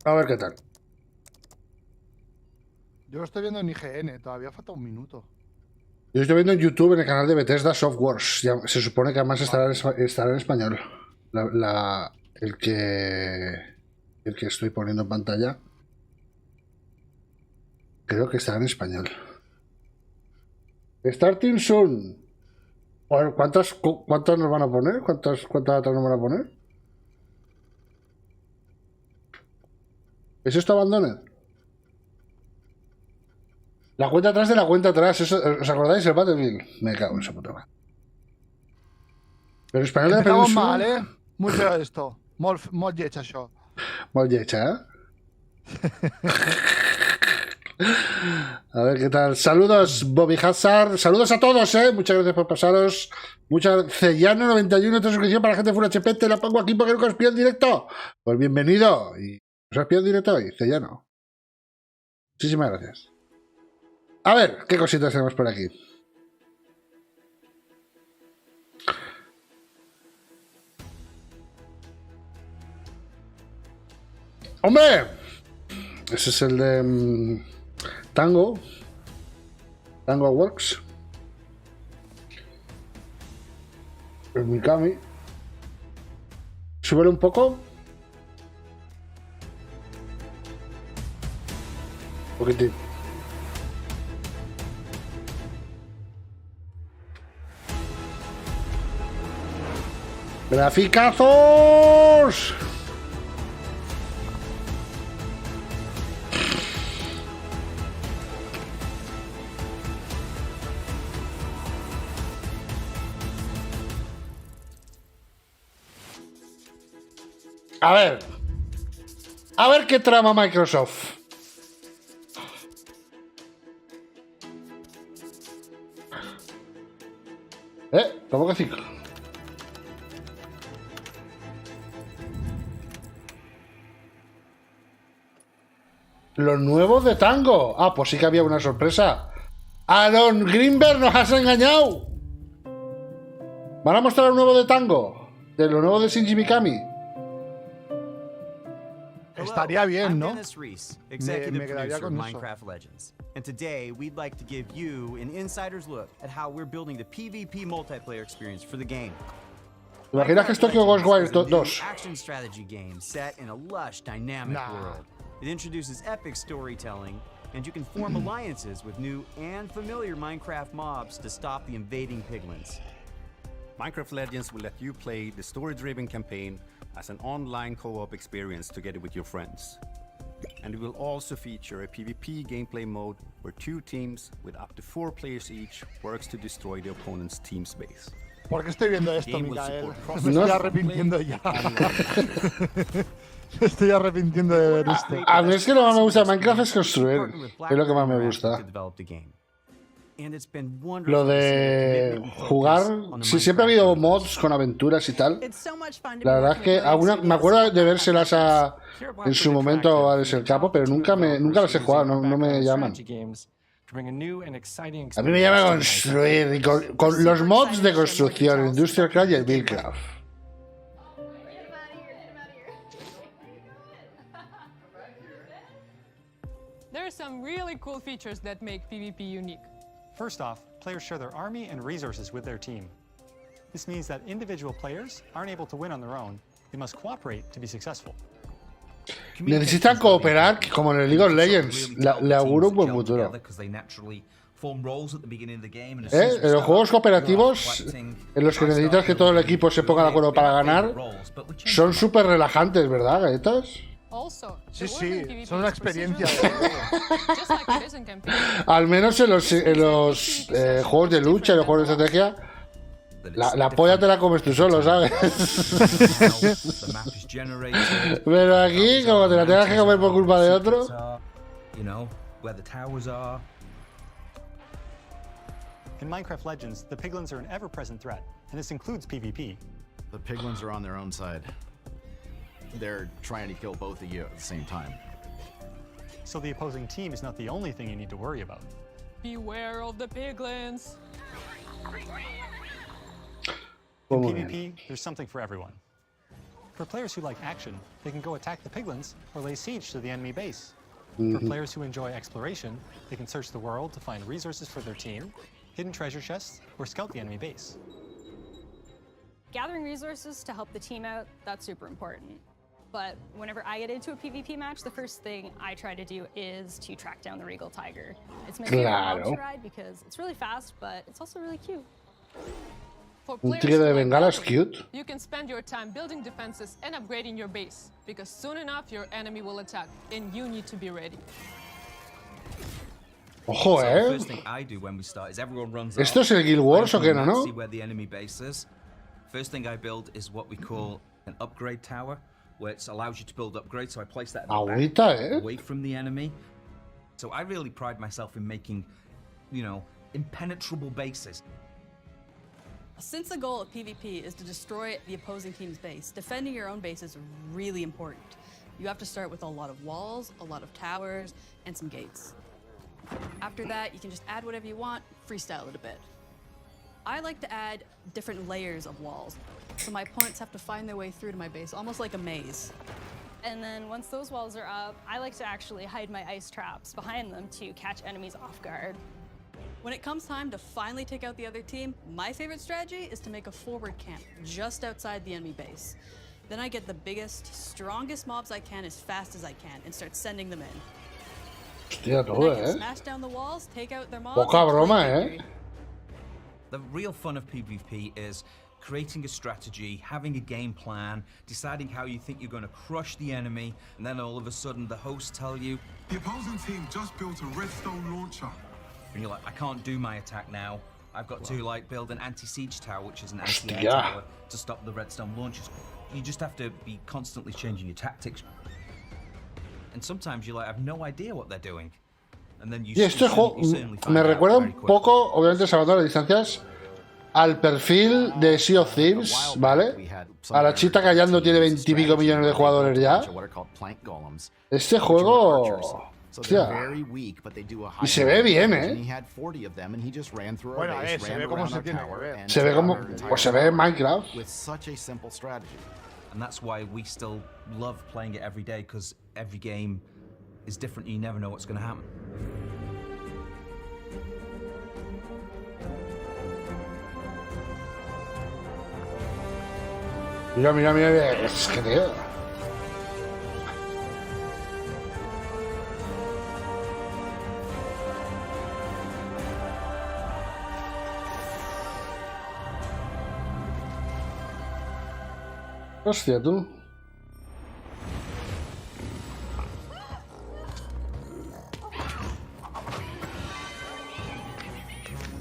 A ver qué tal. Yo lo estoy viendo en IGN, todavía falta un minuto. Yo estoy viendo en YouTube, en el canal de Bethesda Softworks. Se supone que además estará en español. El que estoy poniendo en pantalla. Creo que está en español. Starting soon. ¿Cuántas nos van a poner? ¿Cuántas datas nos van a poner? ¿Es esto Abandoned? La cuenta atrás de la cuenta atrás. ¿Os acordáis? El Battlefield. Me cago en esa puta madre. Pero en español de Empezamos mal, ¿eh? Muy feo esto. Molt lleig, això. Molt lleig, ¿eh? A ver qué tal. Saludos, Bobby Hazard. Saludos a todos, ¿eh? Muchas gracias por pasaros. Muchas Cellano91, otra suscripción para la gente Full HP. Te la pongo aquí porque nunca os pido en directo. Pues bienvenido. ¿Y os has pido en directo hoy, Cellano? Muchísimas gracias. A ver, ¿qué cositas tenemos por aquí? ¡Hombre! Ese es el de Tango Works. El Mikami. Súbele un poco. Un poquitín. ¡Graficazos! A ver qué trama Microsoft. ¿Cómo que 5? Los nuevos de Tango. Ah, pues sí que había una sorpresa. Aaron Greenberg, nos has engañado. ¿Van a mostrar un nuevo de Tango? De lo nuevo de Shinji Mikami. Estaría bien, ¿no? Me quedaría con Minecraft Legends. And today we'd like to give you an insider's look at how we're building the PvP multiplayer experience for the game. ¿Te imaginas que es Tokyo Ghostwire 2? Action strategy game set in a lush, dynamic world. It introduces epic storytelling, and you can form alliances with new and familiar Minecraft mobs to stop the invading piglins. Minecraft Legends will let you play the story-driven campaign as an online co-op experience together with your friends. And it will also feature a PvP gameplay mode where 2 teams with up to 4 players each works to destroy the opponent's team space. ¿Por qué estoy viendo esto, Micael? Me estoy arrepintiendo ya. Me estoy arrepintiendo de ver esto. A mí es que lo que más me gusta de Minecraft es construir. Es lo que más me gusta. Lo de jugar, sí, siempre ha habido mods con aventuras y tal. La verdad es que me acuerdo de vérselas en su momento a Alex el Capo, pero nunca las he jugado, no me llaman. A mí me llama construir, y con los mods de construcción, Industrial Craft y el Buildcraft. There are some really cool features that make PvP unique. First off, players share their army and resources with their team. This means that individual players aren't able to win on their own. They must cooperate to be successful. Necesitan cooperar como en el League of Legends. Le auguro un buen futuro. En los juegos cooperativos, en los que necesitas que todo el equipo se ponga de acuerdo para ganar, son súper relajantes, ¿verdad, galletas? Sí, son una experiencia. Al menos en los juegos de lucha y los juegos de estrategia, la polla te la comes tú solo, ¿sabes? Pero aquí, como te la tengas que comer por culpa de otro. In Minecraft Legends, the piglins are an ever-present threat, and this includes PvP. The piglins are on their own side. They're trying to kill both of you at the same time. So the opposing team is not the only thing you need to worry about. Beware of the piglins. In PvP, there's something for everyone. For players who like action, they can go attack the piglins or lay siege to the enemy base. For players who enjoy exploration, they can search the world to find resources for their team, hidden treasure chests, or scout the enemy base. Gathering resources to help the team out, that's super important. But whenever I get into a PvP match, the first thing I try to do is to track down the Regal Tiger. It's my favorite mob to ride because it's really fast, but it's also really cute. For Un players tigre who de like bengala es battling, cute. you can spend your time building defenses and upgrading your base, because soon enough your enemy will attack, and you need to be ready. Ojo, So the first thing I do when we start is everyone runs ¿Esto off. es el Guild Wars I o open qué, the no? map, see where the enemy base is. First thing I build is what we call an upgrade tower, which allows you to build upgrades. So I place that in the back, Agüita, away from the enemy. So I really pride myself in making, you know, impenetrable bases. Since the goal of PvP is to destroy the opposing team's base, defending your own base is really important. You have to start with a lot of walls, a lot of towers, and some gates. After that, you can just add whatever you want, freestyle it a bit. I like to add different layers of walls, so my opponents have to find their way through to my base, almost like a maze. And then once those walls are up, I like to actually hide my ice traps behind them to catch enemies off guard. When it comes time to finally take out the other team, my favorite strategy is to make a forward camp just outside the enemy base. Then I get the biggest, strongest mobs I can as fast as I can and start sending them in. Hostia, Then todo, I can smash down the walls, take out their mobs, Poca and claim broma, victory. The real fun of PvP is creating a strategy, having a game plan, deciding how you think you're going to crush the enemy, and then all of a sudden the hosts tell you, The opposing team just built a redstone launcher. and you're like, I can't do my attack now. I've got to like build an anti-siege tower, which is an anti-air Hostia. tower, to stop the redstone launchers. You just have to be constantly changing your tactics. And sometimes you like have no idea what they're doing. And then you Y este juego certainly find me out recuerda very un quickly. poco, obviamente salvando las distancias, al perfil de Sea of Thieves, ¿vale? A la chita callando tiene 20 y pico millones de jugadores ya. Este juego... Hostia. Y se ve bien, ¿eh? Bueno, a ver, se ve como se tiene que ver. Se ve como... Pues se ve en Minecraft. And that's why we still love playing it every day, because every game is different and you never know what's going to happen. Mira, mira, mira, mira. Es que tío. Hostia, tú.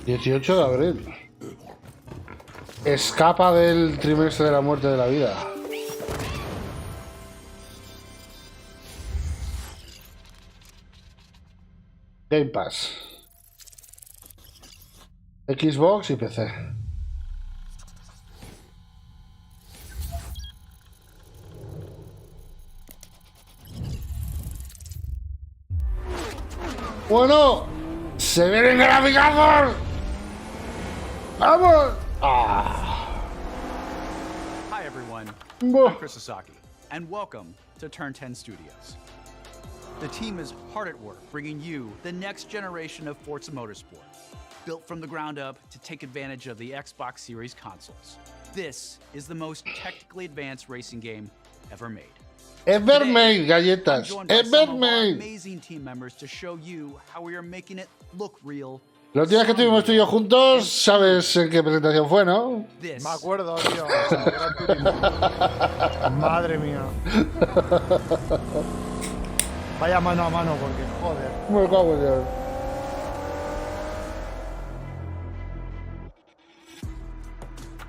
¿18 de abril? Escapa del trimestre de la muerte de la vida. Game Pass. Xbox y PC. Bueno, se vienen graficazos. ¡Vamos! Ah. Hi everyone, Buh. I'm Chris Sasaki, and welcome to Turn 10 Studios. The team is hard at work bringing you the next generation of Forza Motorsport, built from the ground up to take advantage of the Xbox Series consoles. This is the most technically advanced racing game ever made. Ever made, galletas. I'm joined by Ever some of our made. amazing team members to show you how we are making it look real. Los días que estuvimos tú y yo juntos, sabes en qué presentación fue, ¿no? This Me acuerdo, tío. Gran Turismo. Madre mía. Vaya mano a mano, porque joder. Me cago en Dios.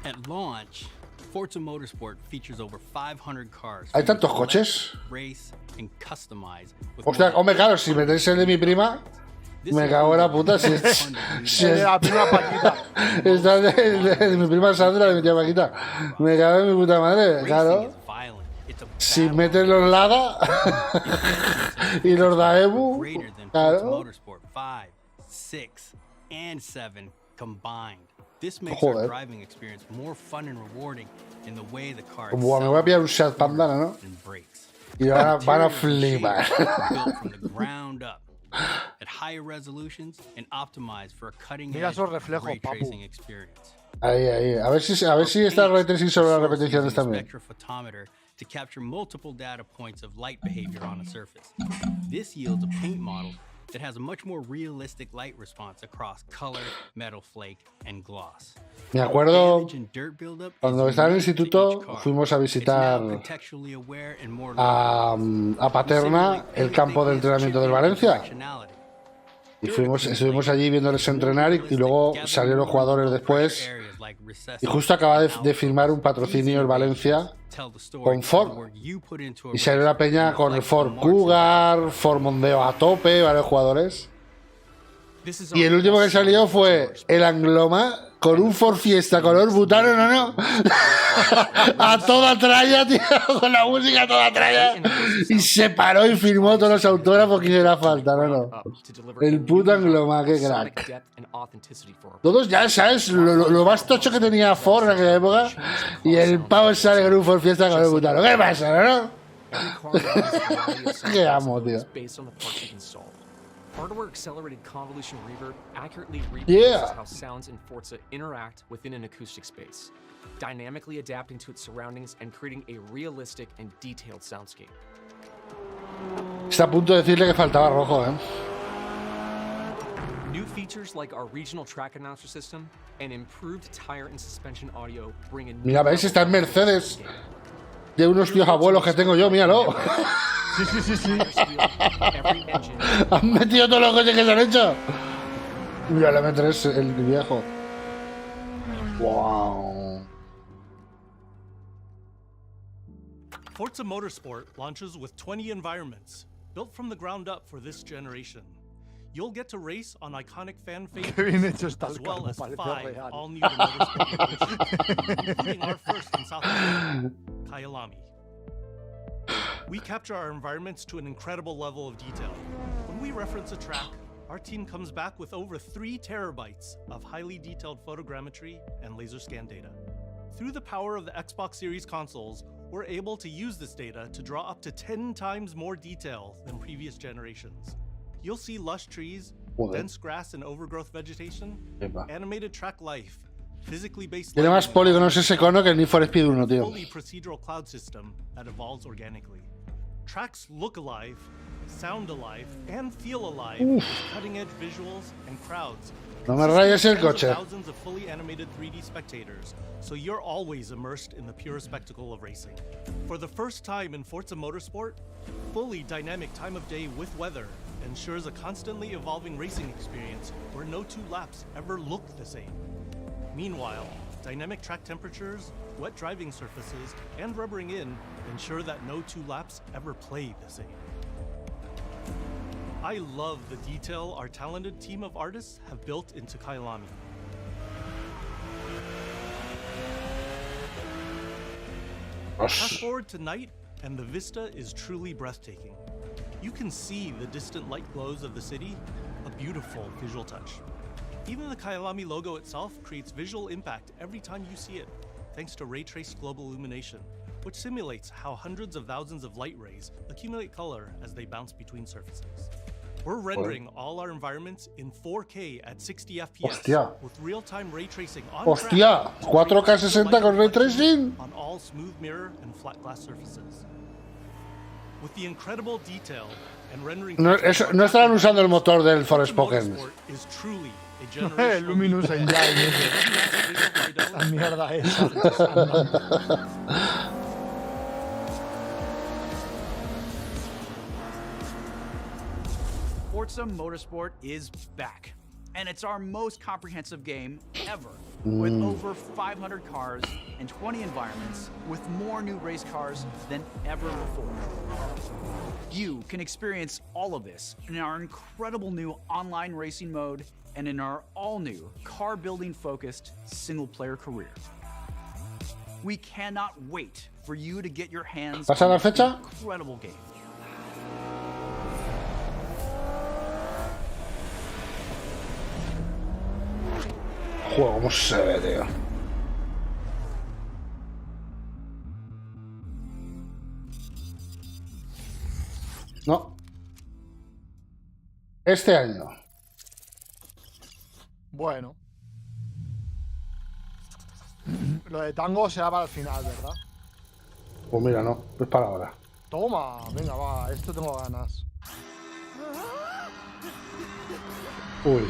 At launch, Forza Motorsport features over 500 cars. ¿Hay tantos coches? Race and customize with Hostia, hombre, claro, si metéis el de mi prima, me cago en la puta. Si es, si El es, de la prima Paquita. está el de mi prima Sandra, de mi tía Paquita. Me cago en mi puta madre, claro. Si metes los Lada y los Daewoo, greater than Forza claro. Motorsport 5, 6, and 7 combined. This makes Joder. our driving experience more fun and rewarding in the way the car Buah, me voy a pillar un Seat Pandana, ¿no? and brakes. Y van a flipar. Built from the ground up at higher resolutions and optimized for a cutting Mira edge esos reflejos, ray papu. tracing experience. Ahí. A ver si está ray tracing sobre las repeticiones también. Spectrophotometer to capture multiple data points of light behavior on a surface. This yields a paint model that has a much more realistic light response across color, metal flake, and gloss. Me acuerdo Damage and dirt buildup cuando is estaba en el unique to instituto each car. fuimos a It's visitar now contextually aware and more a Paterna, el campo de entrenamiento del Valencia. Y estuvimos allí viéndoles entrenar y luego salieron los jugadores después. Y justo acaba de firmar un patrocinio el Valencia con Ford. Y salió la peña con el Ford Cougar, Ford Mondeo a tope, varios jugadores. Y el último que salió fue el Angloma con un Ford Fiesta color butano, no. A toda tralla, tío, con la música a toda tralla. Y se paró y firmó todos los autógrafos que hiciera falta, no. El puto Angloma, qué crack. Todos ya sabes lo más tocho que tenía Ford en aquella época. Y el pavo sale con un Ford Fiesta color butano. ¿Qué pasa, no? Qué amo, tío. Hardware accelerated convolution reverb accurately Yeah. reproduces how sounds in Forza interact within an acoustic space, dynamically adapting to its surroundings and creating a realistic and detailed soundscape. Está a punto de decirle que faltaba rojo, ¿eh? New features like our regional track announcer system and improved tire and suspension audio bring a new Mira, veis, está en Mercedes. De unos tíos abuelos que tengo yo, míralo. Sí. Han metido todos los coches que se han hecho. Mira, el M3, el viejo. Wow. Forza Motorsport launches with 20 environments, built from the ground up for this generation. You'll get to race on iconic fan favorites, as well as 5 all-new motorsport locations, including our first in South Africa, Kyalami. We capture our environments to an incredible level of detail. When we reference a track, our team comes back with over 3 terabytes of highly detailed photogrammetry and laser scan data. Through the power of the Xbox Series consoles, we're able to use this data to draw up to 10 times more detail than previous generations. You'll see lush trees, dense grass and overgrowth vegetation, animated track life, physically based Tiene más polígonos ese cono que el Need for Speed 1, tío. fully procedural cloud system that evolves organically. Tracks look alive, sound alive, and feel alive with cutting-edge visuals and crowds. No me rayes el Tens of coche. Thousands of fully animated 3D spectators, so you're always immersed in the pure spectacle of racing. For the first time in Forza Motorsport, fully dynamic time of day with weather ensures a constantly evolving racing experience where no 2 laps ever look the same. Meanwhile, dynamic track temperatures, wet driving surfaces, and rubbering in ensure that no 2 laps ever play the same. I love the detail our talented team of artists have built into Kyalami. Fast forward to night, and the vista is truly breathtaking. You can see the distant light glows of the city, a beautiful visual touch. Even the Kyalami logo itself creates visual impact every time you see it, thanks to ray-traced global illumination, which simulates how hundreds of thousands of light rays accumulate color as they bounce between surfaces. We're rendering all our environments in 4K at 60 FPS Hostia. with real-time ray tracing on Hostia, track 4K 60 con ray tracing. on all smooth mirror and flat glass surfaces. With the incredible detail and rendering No estarán usando el motor del Forspoken. is truly a generational Luminous Engine. La mierda esa. Forza Motorsport is back, and it's our most comprehensive game ever, with over 500 cars and 20 environments, with more new race cars than ever before. You can experience all of this in our incredible new online racing mode and in our all-new car-building-focused single-player career. We cannot wait for you to get your hands ¿Pasa la on this fecha? incredible game. Juego, cómo se ve, tío. No. Este año. Bueno. Lo de tango será para el final, ¿verdad? Pues mira, no. Es para ahora. Toma, venga, va. Esto tengo ganas. Uy.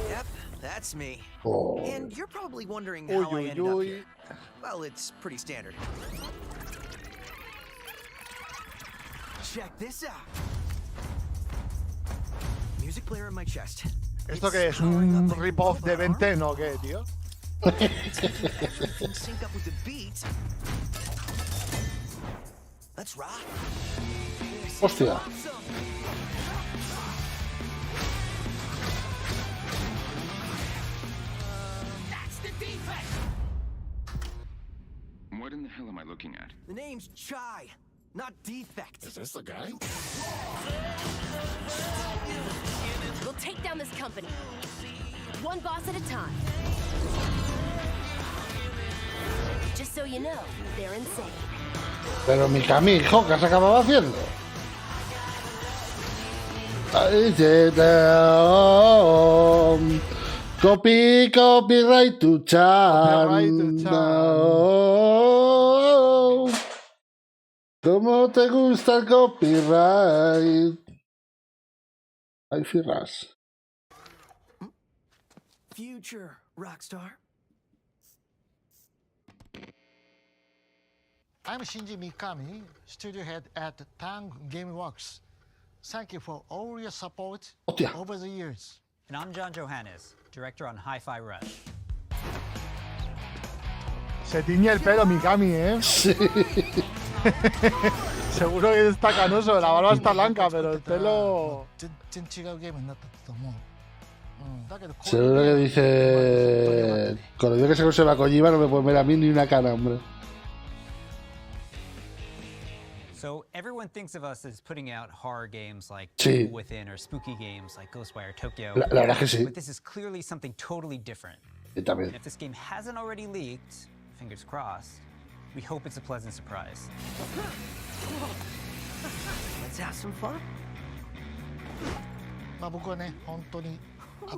Yep, that's me. Oh. And you're probably wondering Uy, how I uy, ended up uy. here. Well, it's pretty standard. Check this out. Music player in my chest. ¿Esto qué es? ¿Un rip-off de Venten o qué, tío? Sync up with the beat. Let's rock. Hostia. What in the hell am I looking at? The name's Chai, not Defect. Is this the guy? We'll take down this company. One boss at a time. Just so you know, they're insane. Pero mi camijo, ¿qué has acabado haciendo? Copyright to chan. No. ¿Cómo te gusta el copyright? Ay, firras. Future Rockstar. I'm Shinji Mikami, studio head at Tang Gameworks. Thank you for all your support over the years. And I'm John Johannes, director on Hi-Fi Rush. Se tiñe el pelo Mikami, ¿eh? Sí. Seguro que está canoso, la barba está blanca, pero el pelo... Seguro que dice... Con lo bien que se conserva Kojima no me puede ver a mí ni una cana, hombre. So everyone thinks of us as putting out horror games like Sí. Evil Within or spooky games like Ghostwire Tokyo. La verdad es que sí. But this is clearly something totally different. Y también. And if this game hasn't already leaked, fingers crossed, we hope it's a pleasant surprise. Let's have some fun. まあ僕はね、本当に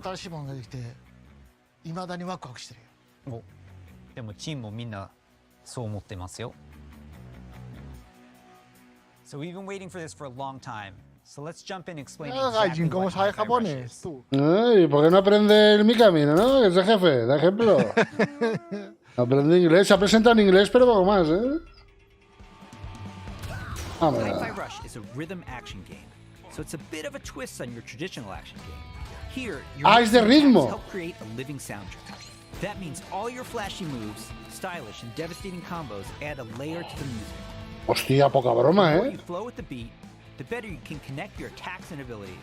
新しいものができて、未だにワクワクしてるよ。お、でもチームもみんなそう思ってますよ。So we've been waiting for this for a long time. So let's jump in and explain exactly ¿Cómo what sabe Hi-Fi Rush japonés, is. tú? Ay, ¿por qué no aprende el mi camino, no? Que es el jefe, da ejemplo. Aprende inglés, se ha presentado en inglés, pero poco más, ¿eh? Hi-Fi Rush is a rhythm action game, so it's a bit of a twist on your traditional action game. Here, your es de ritmo. help create a living soundtrack. That means all your flashy moves, stylish and devastating combos add a layer to the music. Hostia, poca broma, The more ¿eh? you flow with the beat, the better you can connect your attacks and abilities.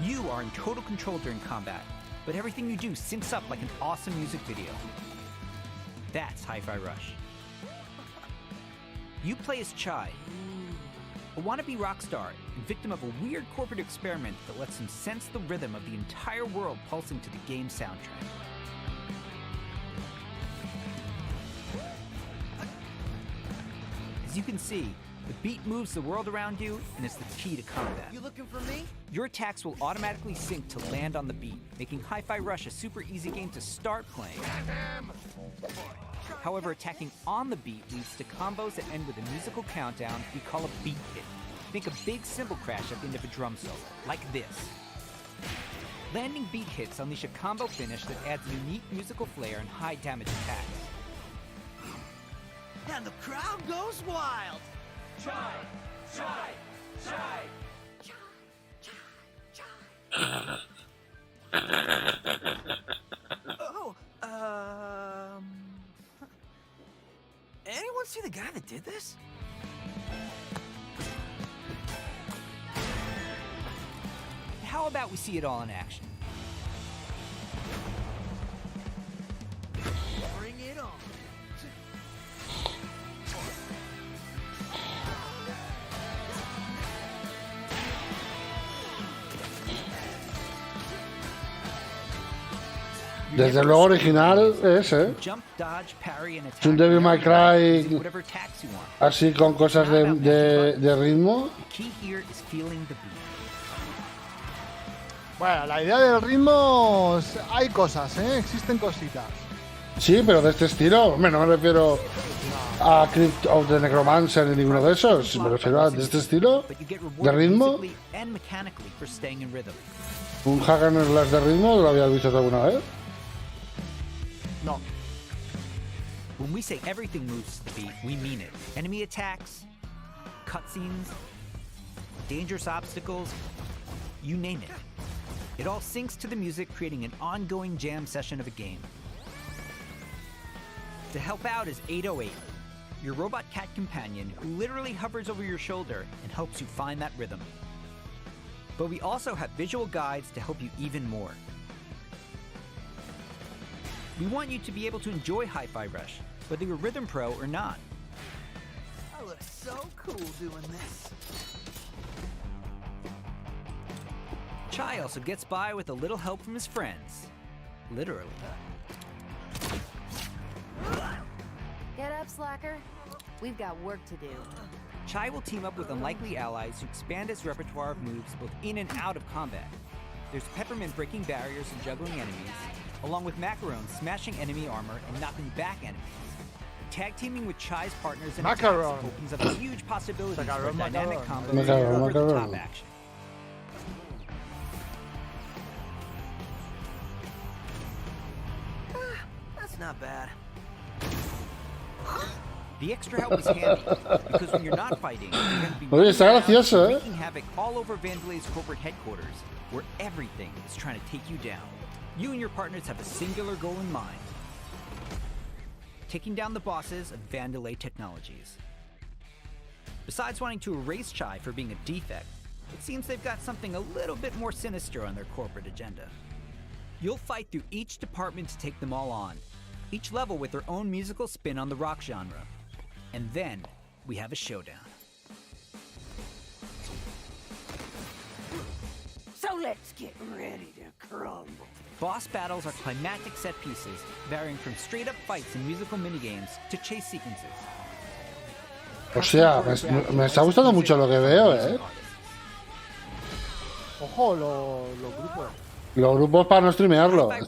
You are in total control during combat, but everything you do syncs up like an awesome music video. That's Hi-Fi Rush. You play as Chai, a wannabe rock star and victim of a weird corporate experiment that lets him sense the rhythm of the entire world pulsing to the game's soundtrack. As you can see, the beat moves the world around you and is the key to combat. You looking for me? Your attacks will automatically sync to land on the beat, making Hi-Fi Rush a super easy game to start playing. However, attacking on the beat leads to combos that end with a musical countdown we call a beat hit. Think a big cymbal crash at the end of a drum solo, like this. Landing beat hits unleash a combo finish that adds unique musical flair and high damage attacks. And the crowd goes wild. Chai, Chai, Chai. Oh, anyone see the guy that did this? How about we see it all in action? Bring it on. Desde luego original es, ¿eh? Es un Devil May Cry así con cosas de ritmo. Bueno, la idea del ritmo... Hay cosas, ¿eh? Existen cositas. Sí, pero de este estilo. Hombre, no me refiero a Crypt of the Necromancer ni ninguno de esos. Me refiero a de este estilo, de ritmo. Un hack and slash de ritmo, ¿lo habías visto alguna vez? No. When we say everything moves to the beat, we mean it. Enemy attacks, cutscenes, dangerous obstacles, you name it. It all syncs to the music, creating an ongoing jam session of a game. To help out is 808, your robot cat companion who literally hovers over your shoulder and helps you find that rhythm. But we also have visual guides to help you even more. We want you to be able to enjoy Hi-Fi Rush, whether you're Rhythm Pro or not. I look so cool doing this. Chai also gets by with a little help from his friends. Literally. Get up, slacker. We've got work to do. Chai will team up with unlikely allies to expand his repertoire of moves both in and out of combat. There's Peppermint breaking barriers and juggling enemies, along with Macaron smashing enemy armor and knocking back enemies. Tag teaming with Chai's partners and attacks opens up huge possibilities for dynamic combos and over-the-top action. That's not bad. The extra help is handy, because when you're not fighting, you're going to be Oye, está gracioso, wreaking havoc all over Vandelay's corporate headquarters, where everything is trying to take you down. You and your partners have a singular goal in mind: taking down the bosses of Vandelay Technologies. Besides wanting to erase Chai for being a defect, it seems they've got something a little bit more sinister on their corporate agenda. You'll fight through each department to take them all on, each level with their own musical spin on the rock genre. And then we have a showdown. So let's get ready to crumble. Boss battles are climactic set pieces, varying from straight-up fights and musical minigames to chase sequences. O sea, me está gustando mucho lo que veo, ¿eh? Ojo, los grupos. Los grupos para no streamearlo. Con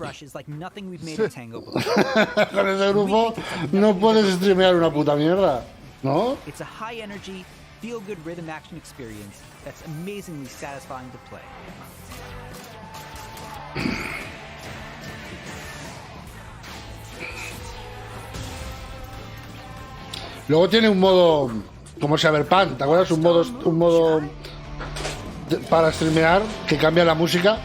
ese grupo no puedes streamear una puta mierda, ¿no? It's a high-energy, feel-good rhythm action experience that's amazingly satisfying to play. Luego tiene un modo como Cyberpunk, ¿te acuerdas? Un modo para streamear que cambia la música.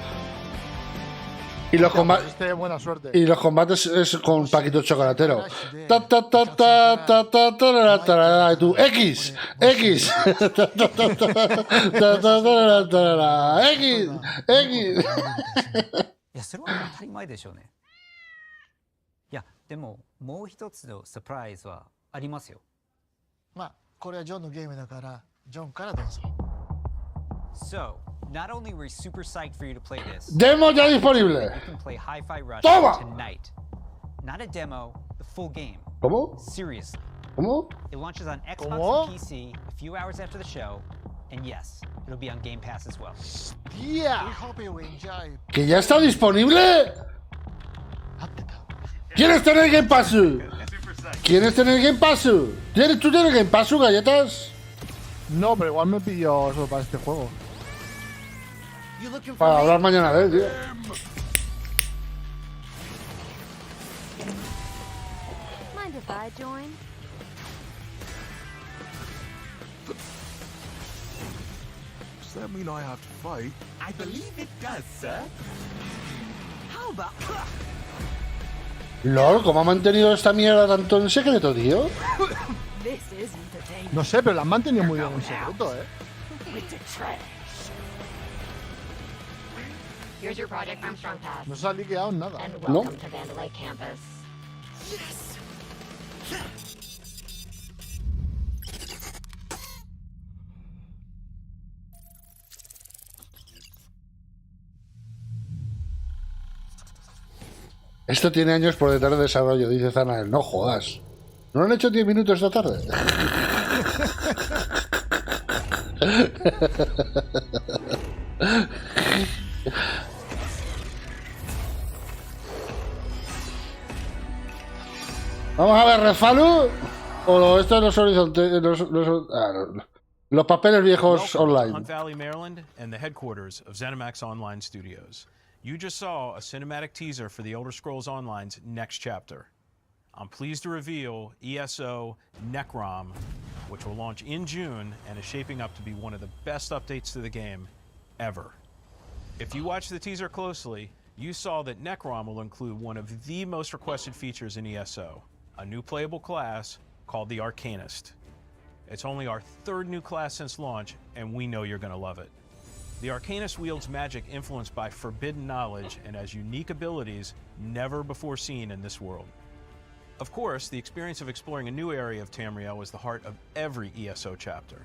Y los combates. Buena suerte. Y los combates es con Paquito Chocolatero. Ta ta ta ta ta ta ta ta ta. Y tú X X X X. いや、それは当たり前でしょうね。いや、でももう一つのサプライズはありますよ。まあ、これはジョンのゲームだから、ジョンからどうぞ。So, not only were we super psyched for you to play this, Demo ya disponible. You can play Hi-Fi Rush Toma. tonight. Not a demo, the full game. ¿Cómo? Seriously. ¿Cómo? It launches on Xbox ¿Cómo? and PC a few hours after the show, and yes, it'll be on Game Pass as well. Yeah. We hope you enjoy. ¿Que ya está disponible? ¿Quieres tener Game Pass? ¿Quieres tener Game Pass? ¿Tú tienes Game Pass, galletas? No, pero igual me pillo solo para este juego. Para hablar mañana de él, tío. Mind if I join? Does that mean I have to fight? I believe it does, sir. How about... LOL, ¿cómo ha mantenido esta mierda tanto en secreto, tío? This is entertaining. No sé, pero la han mantenido muy bien en secreto, With the trash. Here's your Project Armstrong pass. No se ha liqueado nada. And welcome to Vandelay campus. Yes. Esto tiene años por detrás de desarrollo, dice Zanael. No jodas. ¿No lo han hecho 10 minutos esta tarde? Vamos a ver, Refalu. O esto es los horizontes. Los papeles viejos online. Hunt Valley, Maryland, and the headquarters of ZeniMax Online Studios. You just saw a cinematic teaser for the Elder Scrolls Online's next chapter. I'm pleased to reveal ESO Necrom, which will launch in June and is shaping up to be one of the best updates to the game ever. If you watch the teaser closely, you saw that Necrom will include one of the most requested features in ESO, a new playable class called the Arcanist. It's only our third new class since launch, and we know you're going to love it. The Arcanist wields magic influenced by forbidden knowledge and has unique abilities never before seen in this world. Of course, the experience of exploring a new area of Tamriel is the heart of every ESO chapter.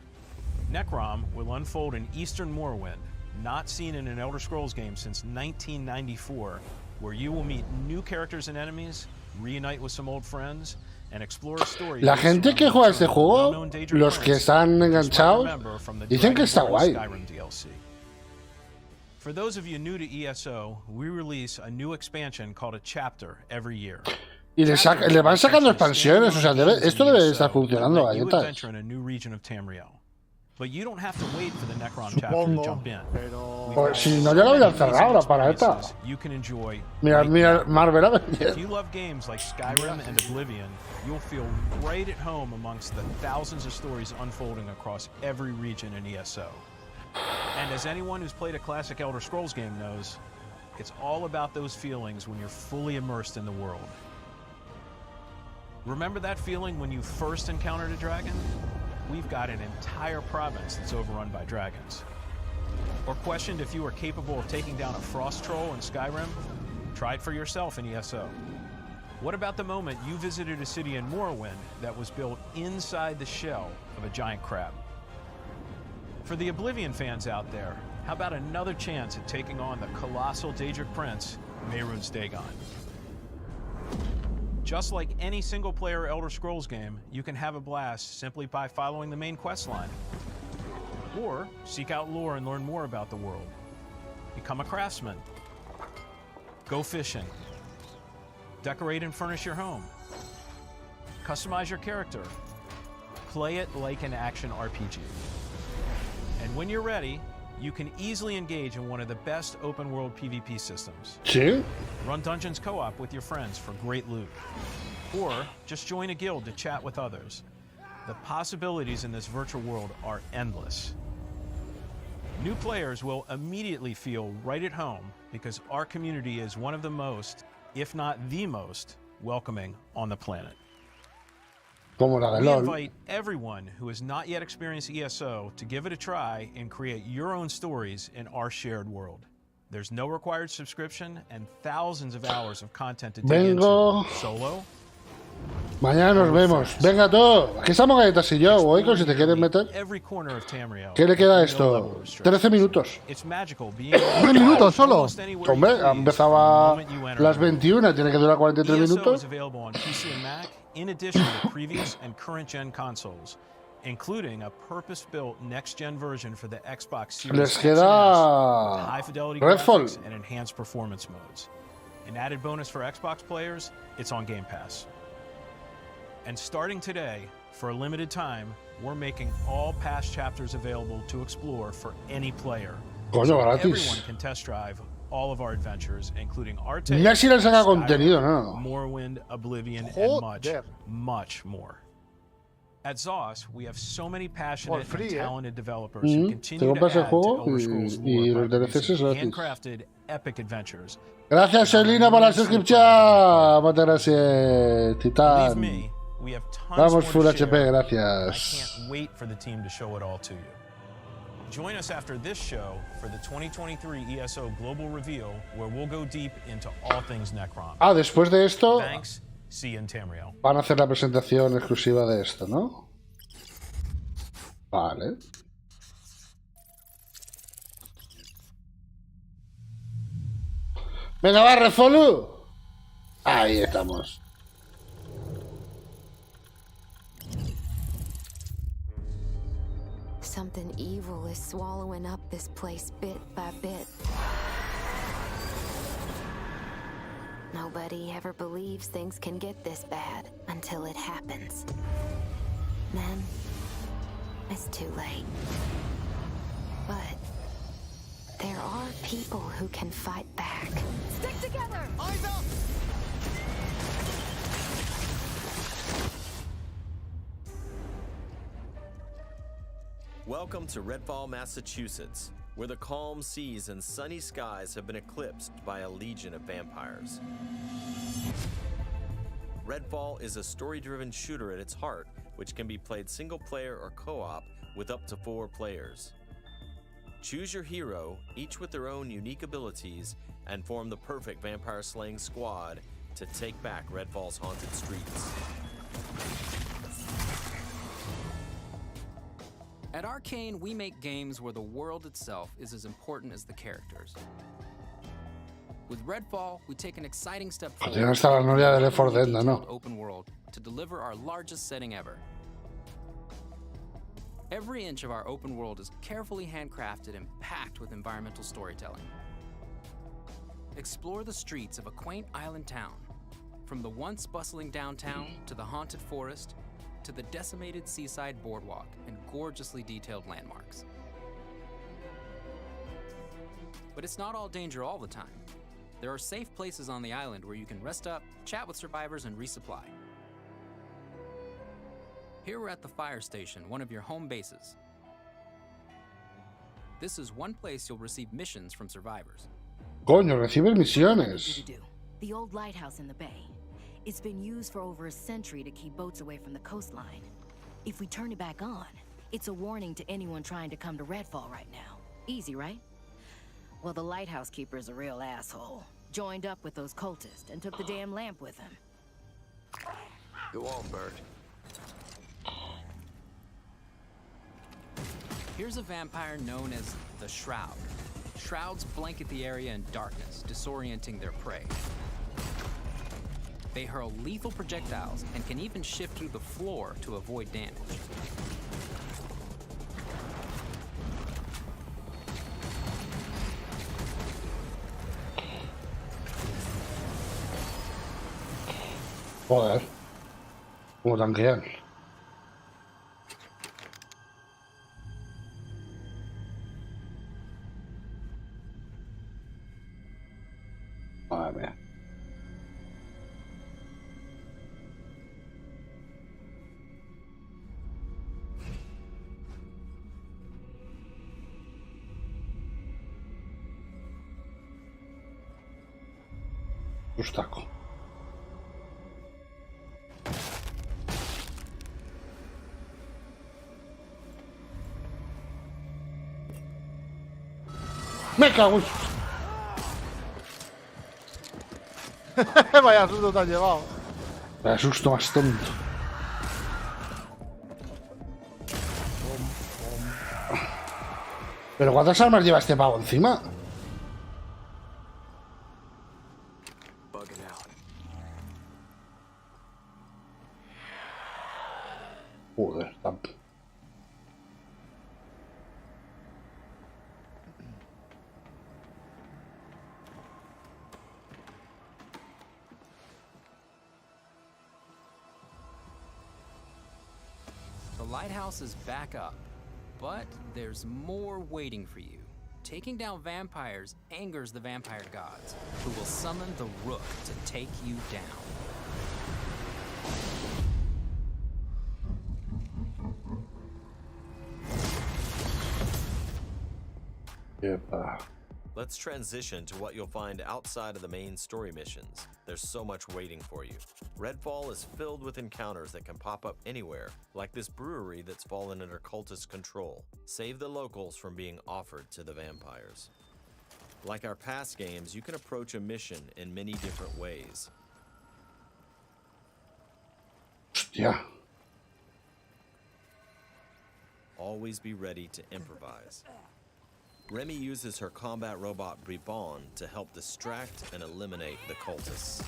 Necrom will unfold in Eastern Morrowind, not seen in an Elder Scrolls game since 1994, where you will meet new characters and enemies, reunite with some old friends, and explore a story. La gente que juega este juego, los que están enganchados, dicen que está guay. For those of you new to ESO, we release a new expansion called a chapter every year. Y le van sacando expansiones, o sea, esto debe estar funcionando, galletas. But you don't have to wait for the Necrom chapter to jump in. Pues si no, ya lo habían cerrado la para esta. Mira, Marvel Avengers. If you love games like Skyrim and Oblivion, you'll feel right at home amongst the thousands of stories unfolding across every region in ESO. And as anyone who's played a classic Elder Scrolls game knows, it's all about those feelings when you're fully immersed in the world. Remember that feeling when you first encountered a dragon? We've got an entire province that's overrun by dragons. Or questioned if you were capable of taking down a frost troll in Skyrim? Try it for yourself in ESO. What about the moment you visited a city in Morrowind that was built inside the shell of a giant crab? For the Oblivion fans out there, how about another chance at taking on the colossal Daedric Prince, Mehrunes Dagon? Just like any single-player Elder Scrolls game, you can have a blast simply by following the main quest line. Or seek out lore and learn more about the world. Become a craftsman. Go fishing. Decorate and furnish your home. Customize your character. Play it like an action RPG. And when you're ready, you can easily engage in one of the best open-world PvP systems. Sí. Run dungeons co-op with your friends for great loot. Or just join a guild to chat with others. The possibilities in this virtual world are endless. New players will immediately feel right at home because our community is one of the most, if not the most, welcoming on the planet. Como la de We LOL. invite everyone who has not yet experienced ESO to give it a try and create your own stories in our shared world. There's no required subscription and thousands of hours of content to dig into solo. Mañana nos vemos. Venga tú. Aquí estamos galletas y yo, Goico, si te quieres meter. ¿Qué le queda a esto? 13 minutos. 13 minutos solo. Hombre, empezaba las 21, tiene que durar 43 minutos. In addition to previous and current gen consoles, including a purpose-built next-gen version for the Xbox Series Les X queda with high-fidelity Redfall. graphics and enhanced performance modes. An added bonus for Xbox players, it's on Game Pass. And starting today, for a limited time, we're making all past chapters available to explore for any player. Coño, So gratis. everyone can test drive all of our adventures, including our tales, Mira si le saca Skyrim, contenido, ¿no? Morrowind, Oblivion, and Joder. much more. At ZOS, we have so many passionate For free, and talented developers Mm, who te continue to compras el add to juego Elder Scrolls y lore los by DLCs es producing gratis. handcrafted epic adventures. Gracias, Selina, por la suscripción. Muchas gracias, Believe Titán. me, we have tons Vamos, more Full to HP, share. gracias. I can't wait for the team to show it all to you. Join us after this show for the 2023 ESO Global Reveal, where we'll go deep into all things Necrom. Ah, después de esto Thanks. See you in Tamriel. van a hacer la presentación exclusiva de esto, ¿no? Vale. Venga, va, Refolu. Ahí estamos. Something evil is swallowing up this place bit by bit. Nobody ever believes things can get this bad until it happens. Then, it's too late. But there are people who can fight back. Stick together! Eyes up! Welcome to Redfall, Massachusetts, where the calm seas and sunny skies have been eclipsed by a legion of vampires. Redfall is a story-driven shooter at its heart, which can be played single-player or co-op with up to 4 players. Choose your hero, each with their own unique abilities, and form the perfect vampire-slaying squad to take back Redfall's haunted streets. At Arcane, we make games where the world itself is as important as the characters. With Redfall, we take an exciting step forward No está la novia de Left 4 Dead, no. open world to deliver our largest setting ever. Every inch of our open world is carefully handcrafted and packed with environmental storytelling. Explore the streets of a quaint island town, from the once bustling downtown to the haunted forest, to the decimated seaside boardwalk and gorgeously detailed landmarks. But it's not all danger all the time. There are safe places on the island where you can rest up, chat with survivors, and resupply. Here we're at the fire station, one of your home bases. This is one place you'll receive missions from survivors. Coño, recibes misiones. The old lighthouse in the bay. It's been used for over a century to keep boats away from the coastline. If we turn it back on, it's a warning to anyone trying to come to Redfall right now. Easy, right? Well, the lighthouse keeper's a real asshole. Joined up with those cultists and took the damn lamp with him. Go on, Bert. Here's a vampire known as the Shroud. Shrouds blanket the area in darkness, disorienting their prey. They hurl lethal projectiles and can even shift through the floor to avoid damage. Joder. Como tanquean. Madre mía. Sustaco. Me cago en... Vaya susto te has llevado. Vaya susto más tonto. ¿Pero cuántas armas lleva este pavo encima? Joder, tanto. The lighthouse is back up, but there's more waiting for you. Taking down vampires angers the vampire gods, who will summon the Rook to take you down. Let's transition to what you'll find outside of the main story missions. There's so much waiting for you. Redfall is filled with encounters that can pop up anywhere, like this brewery that's fallen under cultist control. Save the locals from being offered to the vampires. Like our past games, you can approach a mission in many different ways. Yeah. Always be ready to improvise. Remy uses her combat robot Bribon to help distract and eliminate the cultists.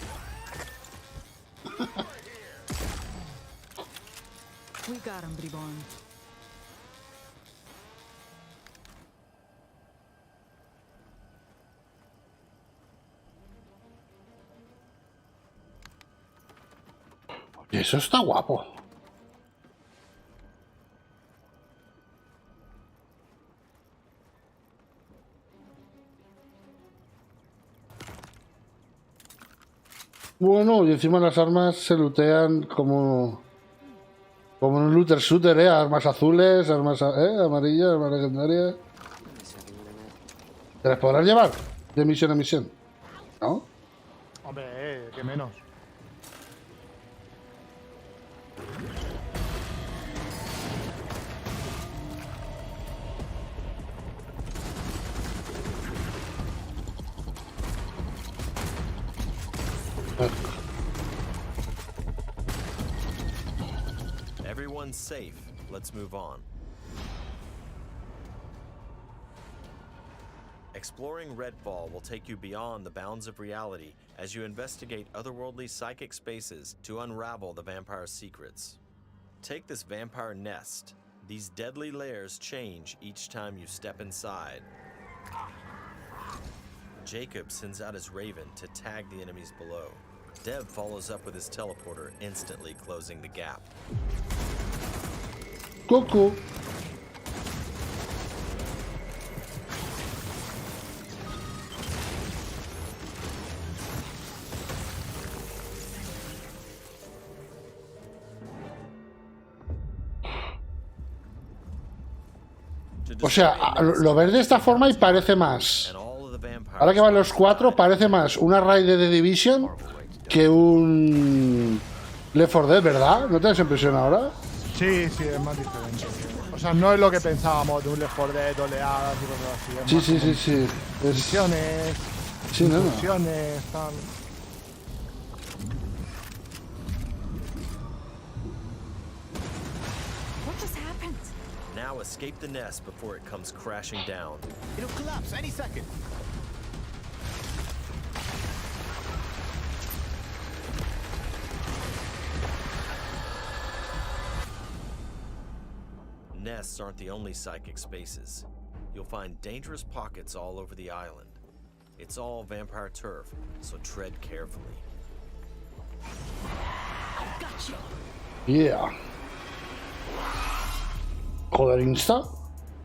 We got him, bribón. Y eso está guapo. Bueno, y encima las armas se lootean como en un looter shooter, armas azules, armas amarillas, armas legendarias. ¿Te las podrás llevar de misión a misión? ¿No? Hombre, que menos. Everyone's safe. Let's move on. Exploring Redfall will take you beyond the bounds of reality as you investigate otherworldly psychic spaces to unravel the vampire's secrets. Take this vampire nest. These deadly layers change each time you step inside. Jacob sends out his raven to tag the enemies below. Dev follows up with his teleporter, instantly closing the gap. Cuckoo. O sea, lo ves de esta forma y parece más. Ahora que van los 4, parece más una raid de The Division que un Left 4 Dead, ¿verdad? ¿No te das impresión ahora? Sí, sí, es más diferente. O sea, no es lo que pensábamos de un Left 4 Dead, oleadas y cosas así. Sí. Misiones, sí, misiones, tal. Now escape the nest before it comes crashing down. It'll collapse any second. Nests aren't the only psychic spaces. You'll find dangerous pockets all over the island. It's all vampire turf, so tread carefully. Gotcha. Yeah. Joder, Insta.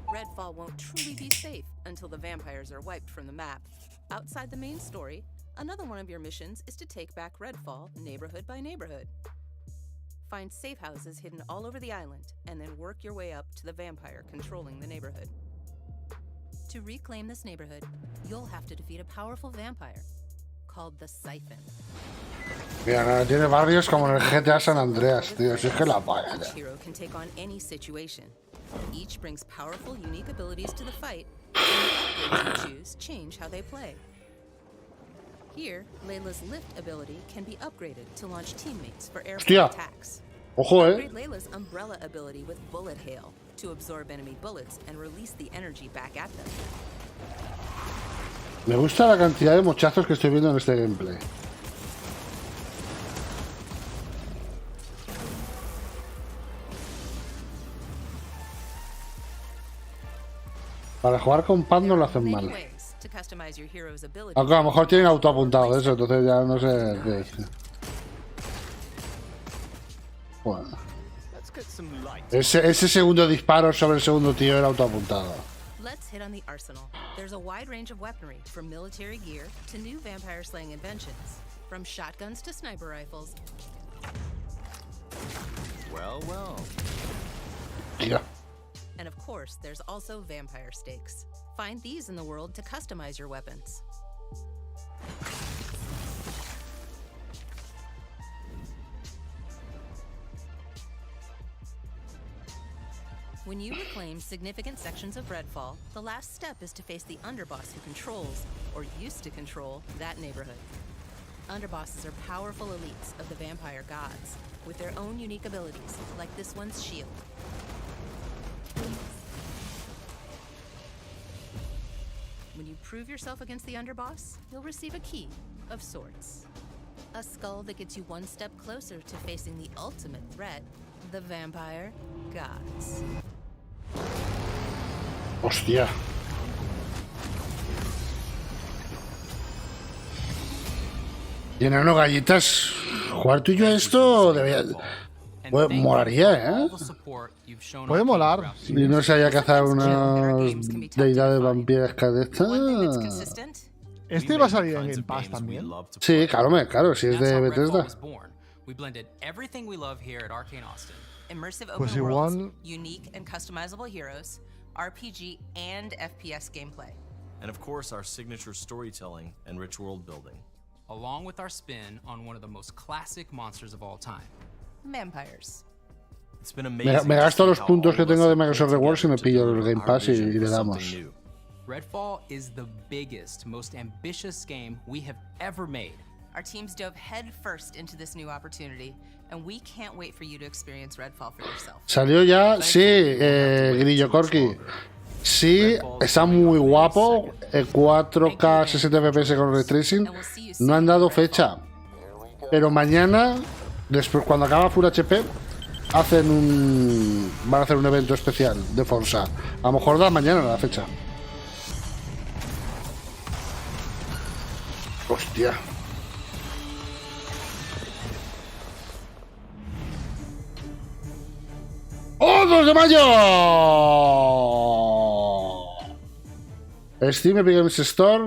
Redfall won't truly be safe until the vampires are wiped from the map. Outside the main story, another one of your missions is to take back Redfall neighborhood by neighborhood. Find safe houses hidden all over the island, and then work your way up to the vampire controlling the neighborhood. To reclaim this neighborhood, you'll have to defeat a powerful vampire called the Siphon. Mira, ahora tiene barrios como en el GTA San Andreas, tío. Si es que la vaya. Each hero can take on any situation. Each brings powerful, unique abilities to the fight, and the upgrades you choose change how they play. Here, Layla's lift ability can be upgraded to launch teammates for airborne attacks. Ojo, Upgrade Layla's umbrella ability with bullet hail to absorb enemy bullets and release the energy back at them. Me gusta la cantidad de mochazos que estoy viendo en este gameplay. Para jugar con pad no lo hacen mal. Aunque a lo mejor tienen autoapuntado de eso, entonces ya no sé qué es. Bueno. Ese segundo disparo sobre el segundo tío era autoapuntado. Let's hit on the arsenal. There's a wide range of weaponry, from military gear to new vampire slaying inventions, from shotguns to sniper rifles. Well. Yeah. And of course, there's also vampire stakes. Find these in the world to customize your weapons. When you reclaim significant sections of Redfall, the last step is to face the underboss who controls, or used to control, that neighborhood. Underbosses are powerful elites of the vampire gods, with their own unique abilities, like this one's shield. When you prove yourself against the underboss, you'll receive a key of sorts. A skull that gets you one step closer to facing the ultimate threat, the vampire gods. Hostia. Y enano gallitas. Jugar tú y yo a esto debería... Pues molaría, ¿eh? Puede molar. Y no se haya cazado unas deidades vampirescas de estas. Este iba a salir en Game Pass también. Sí, claro, si es de Bethesda. Pues igual... Unique and customizable heroes, RPG and FPS gameplay. And of course our signature storytelling and rich world building. Along with our spin on one of the most classic monsters of all time. Vampires. It's been amazing. Me gasto los puntos que tengo de Microsoft Rewards y me pillo el Game Pass y le damos. Redfall is the biggest, most ambitious game we have ever made. Our teams dove headfirst into this new opportunity, and we can't wait for you to experience Redfall for yourself. Salió ya, sí, Grillo Corky. Sí, está muy guapo. 4K 60 FPS con ray tracing. No han dado fecha. Pero mañana, después cuando acaba Full HP, van a hacer un evento especial de Forza. A lo mejor da mañana la fecha. Hostia. ¡Oh, 2 de mayo! Steam Epic Games Store.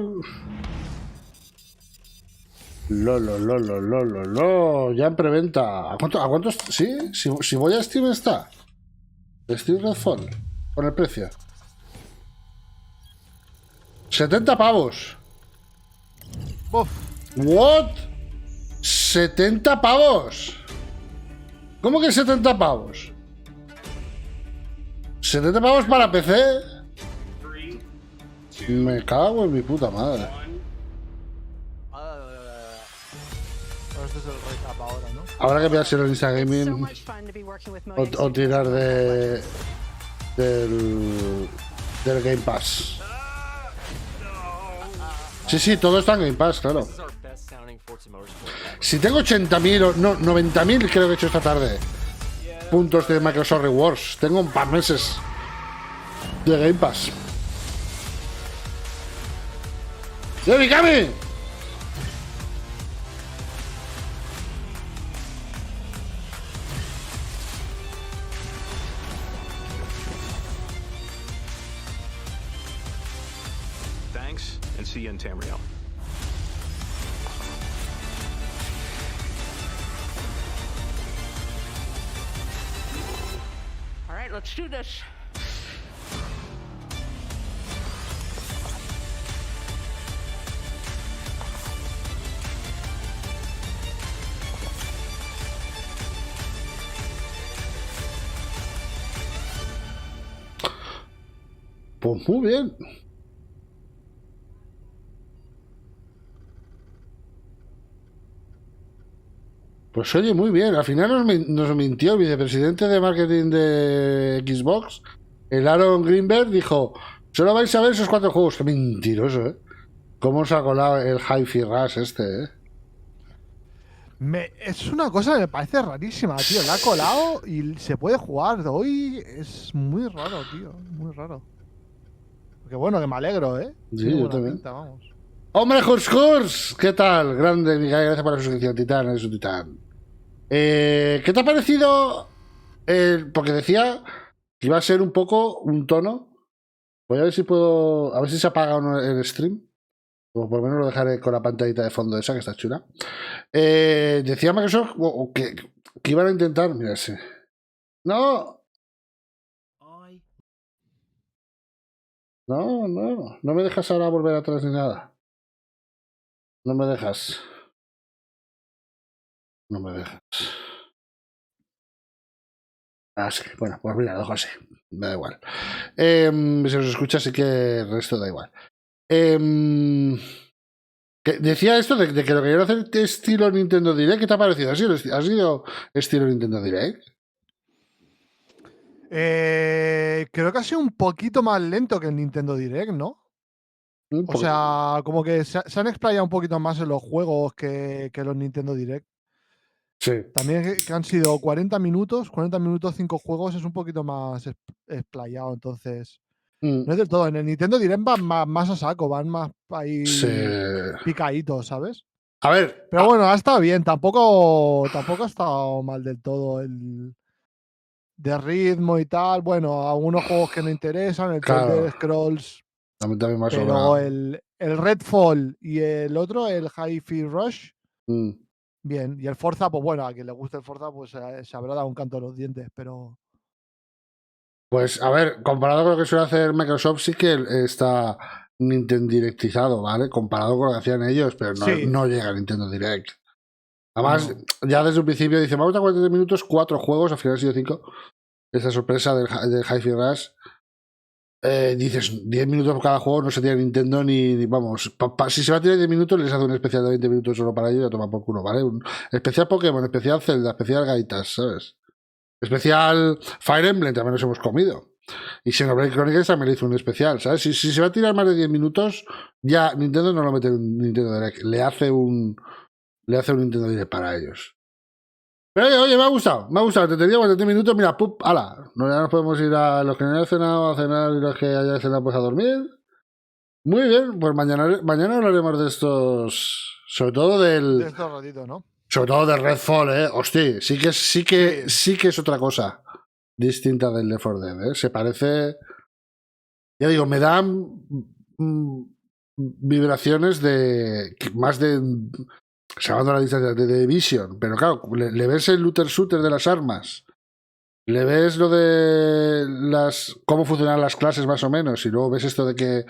Ya en preventa. ¿A cuánto? Sí, si voy a Steam está. Steam Redfall. Con el precio. 70 pavos. Uf. What? 70 pavos. ¿Cómo que 70 pavos? 70 pavos para PC. Me cago en mi puta madre. Este es el recap ahora, ¿no? Habrá que pillarse el Insta Gaming o tirar del Game Pass. Sí, todo está en Game Pass, claro. Si tengo 80.000 o no, 90.000 creo que he hecho esta tarde. Puntos de Microsoft Rewards. Tengo un par meses de Game Pass. ¡De Mikami! Thanks, and see you in Tamriel. All right, let's do this. Pues muy bien. Pues oye, muy bien. Al final nos mintió el vicepresidente de marketing de Xbox, el Aaron Greenberg, dijo: solo vais a ver esos 4 juegos. Qué mentiroso, ¿eh? Cómo se ha colado el Hi-Fi Rush este, ¿eh? Es una cosa que me parece rarísima, tío. La ha colado y se puede jugar hoy. Es muy raro, tío. Muy raro. Que bueno, que me alegro, ¿eh? Sí, yo también. Pinta, vamos. ¡Hombre, Hurs! ¿Qué tal? Grande, Miguel, gracias por la suscripción, Titán, eres un titán. ¿Qué te ha parecido? Porque decía que iba a ser un poco un tono. Voy a ver si puedo... A ver si se apaga o no el stream. O por lo menos lo dejaré con la pantallita de fondo esa, que está chula. Decía Microsoft que iban a intentar... Mira ese. ¡No! No me dejas ahora volver atrás ni nada. No me dejas. Así que, bueno, pues mira, lo dejo así. Me da igual. Si os escucha, así que el resto da igual. Decía esto de que lo quería hacer estilo Nintendo Direct. ¿Qué te ha parecido? ¿Ha sido estilo Nintendo Direct? Creo que ha sido un poquito más lento que el Nintendo Direct, ¿no? O sea, como que se han explayado un poquito más en los juegos que los Nintendo Direct. Sí. También que han sido 40 minutos, 5 juegos, es un poquito más explayado, entonces. No es del todo. En el Nintendo Direct van más a saco, van más ahí picaditos, ¿sabes? A ver. Pero bueno, ha estado bien. Tampoco ha estado mal del todo el de ritmo y tal. Bueno, algunos juegos que no interesan, el Elder Scrolls. También más pero sobrado. el Redfall y el otro, el Hi-Fi Rush, bien. Y el Forza, pues bueno, a quien le guste el Forza, pues se habrá dado un canto a los dientes, pero. Pues a ver, comparado con lo que suele hacer Microsoft, sí que está Nintendo Directizado, ¿vale? Comparado con lo que hacían ellos, pero no llega a Nintendo Direct. Además, ya desde un principio dice, vamos a 40 minutos, 4 juegos, al final han sido 5. Esa sorpresa del Hi-Fi Rush. Dices, 10 minutos por cada juego, no se tira Nintendo ni vamos. Si se va a tirar 10 minutos, les hace un especial de 20 minutos solo para ello y a tomar por culo, ¿vale? Un especial Pokémon, especial Zelda, especial Gaitas, ¿sabes? Especial Fire Emblem también nos hemos comido. Y Xenoblade Chronicles también le hizo un especial, ¿sabes? Si se va a tirar más de 10 minutos, ya Nintendo no lo mete en un Nintendo Direct. Le hace un Nintendo Direct para ellos. Pero oye, me ha gustado. Te tenía 40 minutos, mira, ¡pup! ¡Hala! Ya nos podemos ir a los que no hayan cenado a cenar y los que hayan cenado pues a dormir. Muy bien, pues mañana hablaremos de estos. Sobre todo del. De estos ratitos, ¿no? Sobre todo del redfall, Hostia, sí que es otra cosa distinta del Left 4 Dead, Se parece. Ya digo, me dan vibraciones de. Más de. Salvando la distancia de Division, pero claro, le ves el looter shooter de las armas, le ves lo de cómo funcionan las clases más o menos, y luego ves esto de que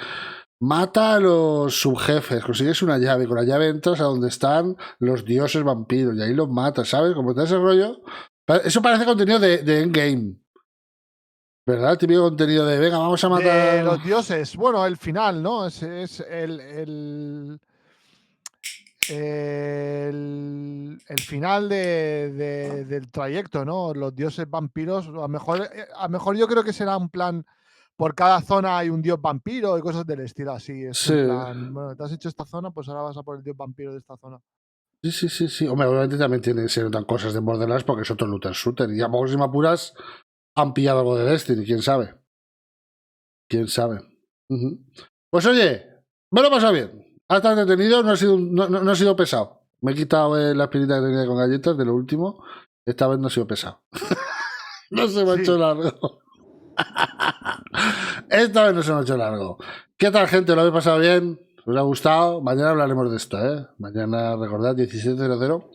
mata a los subjefes, consigues una llave, con la llave entras a donde están los dioses vampiros y ahí los matas, ¿sabes? Como te da ese rollo, eso parece contenido de endgame, ¿verdad? Típico contenido de venga, vamos a matar de los dioses. Bueno, el final, ¿no? Es el final del trayecto, ¿no? Los dioses vampiros, a lo mejor yo creo que será un plan, por cada zona hay un dios vampiro y cosas del estilo así. Es un plan, bueno, te has hecho esta zona, pues ahora vas a por el dios vampiro de esta zona. Sí. Hombre, obviamente también se notan cosas de Borderlands porque es otro looter shooter. Y a poco si me apuras, han pillado algo de Destiny, quién sabe. Pues oye, me lo he pasado bien. Ha estado entretenido, no ha sido pesado. Me he quitado la espinita que tenía con galletas de lo último. Esta vez no ha sido pesado. No se me ha hecho largo. Esta vez no se me ha hecho largo. ¿Qué tal, gente? ¿Lo habéis pasado bien? ¿Os ha gustado? Mañana hablaremos de esto, Mañana, recordad, 17:00.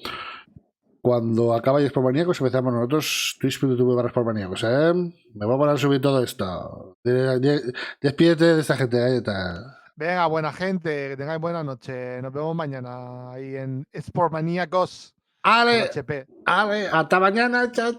Cuando acaba Sportmaníacos empezamos nosotros, twitch.tv/Sportmaníacos, Me voy a poner a subir todo esto. Despídete de esta gente, galleta. Venga, buena gente, que tengáis buena noche. Nos vemos mañana ahí en Sportmaníacos. Ale, hasta mañana. Chao.